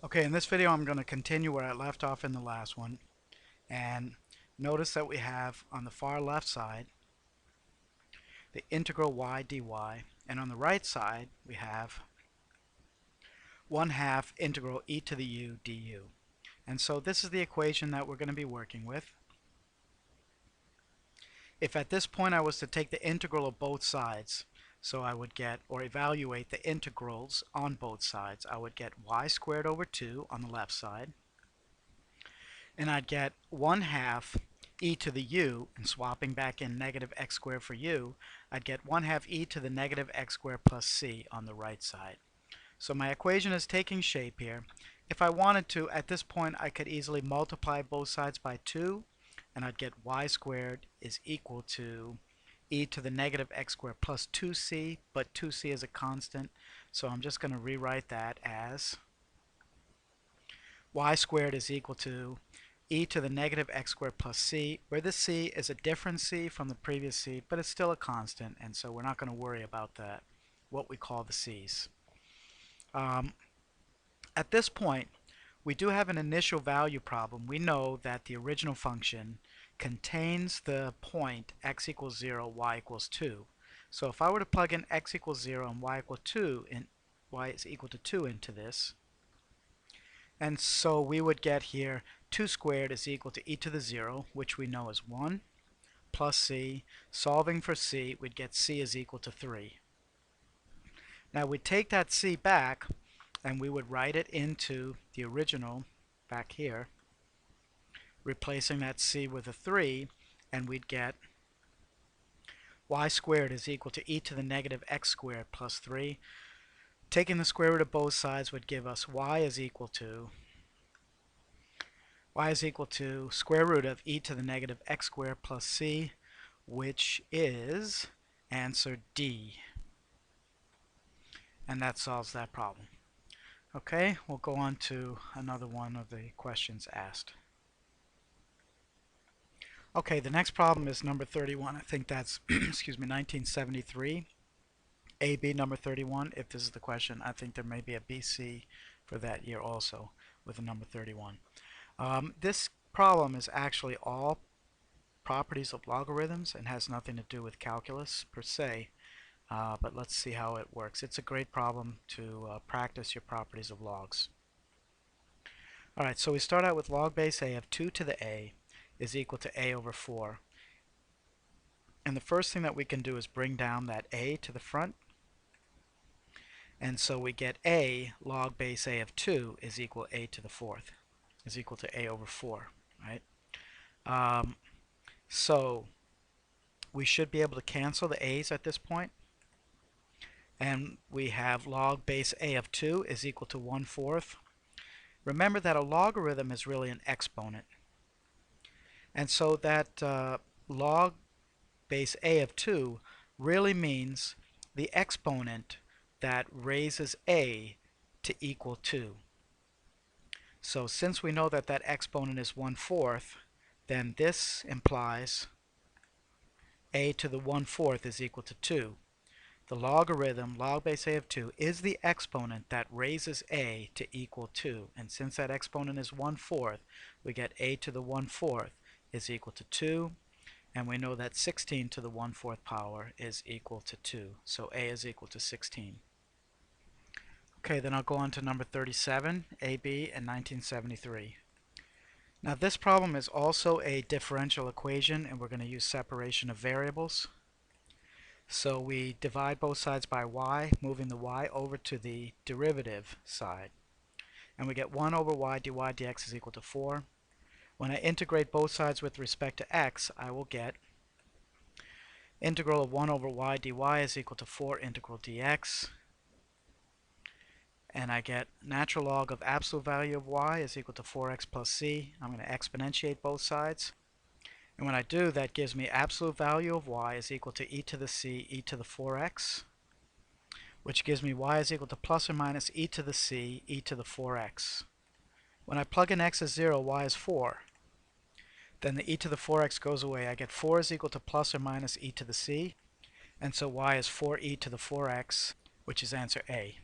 Okay, in this video I'm going to continue where I left off in the last one, and notice that we have on the far left side the integral y dy, and on the right side we have 1/2 integral e to the u du. And so this is the equation that we're going to be working with. If at this point I was to take the integral of both sides, so I would get, or evaluate the integrals on both sides, I would get y squared over 2 on the left side, and I'd get 1/2 e to the u, and swapping back in negative x squared for u, I'd get 1/2 e to the negative x squared plus c on the right side. So my equation is taking shape here. If I wanted to, at this point, I could easily multiply both sides by 2, and I'd get y squared is equal to e to the negative x squared plus 2c, but 2c is a constant, so I'm just going to rewrite that as y squared is equal to e to the negative x squared plus c, where this c is a different c from the previous c, but it's still a constant, and so we're not going to worry about that, what we call the c's. At this point, we do have an initial value problem. We know that the original function contains the point x equals 0, y equals 2. So if I were to plug in x equals 0 and y is equal to 2 into this, and so we would get here 2 squared is equal to e to the 0, which we know is 1, plus c. Solving for c, we'd get c is equal to 3. Now we'd take that c back, and we would write it into the original back here, replacing that c with a 3, and we'd get y squared is equal to e to the negative x squared plus 3. Taking the square root of both sides would give us y is equal to square root of e to the negative x squared plus c, which is answer D. And that solves that problem. Okay, we'll go on to another one of the questions asked. Okay, the next problem is number 31. I think that's, excuse me, 1973. AB number 31. If this is the question, I think there may be a BC for that year also with the number 31. This problem is actually all properties of logarithms and has nothing to do with calculus per se, but let's see how it works. It's a great problem to practice your properties of logs. Alright, so we start out with log base a of 2 to the a is equal to a over 4. And the first thing that we can do is bring down that a to the front. And so we get a log base a of 2 is equal to a to the 4th, is equal to a over 4, right? So we should be able to cancel the a's at this point. And we have log base a of 2 is equal to 1/4. Remember that a logarithm is really an exponent. And so that log base a of 2 really means the exponent that raises a to equal 2. So since we know that that exponent is 1/4, then this implies a to the 1/4 is equal to 2. The logarithm, log base a of 2, is the exponent that raises a to equal 2. And since that exponent is 1/4, we get a to the 1/4 is equal to 2. And we know that 16 to the 1/4 power is equal to 2. So a is equal to 16. Okay, then I'll go on to number 37, AB, and 1973. Now this problem is also a differential equation, and we're going to use separation of variables. So we divide both sides by y, moving the y over to the derivative side. And we get 1 over y dy dx is equal to 4. When I integrate both sides with respect to x, I will get integral of 1 over y dy is equal to 4 integral dx. And I get natural log of absolute value of y is equal to 4x plus c. I'm going to exponentiate both sides. And when I do, that gives me absolute value of y is equal to e to the c e to the 4x, which gives me y is equal to plus or minus e to the c e to the 4x. When I plug in x as 0, y is 4. Then the e to the 4x goes away. I get 4 is equal to plus or minus e to the c, and so y is 4e to the 4x, which is answer A.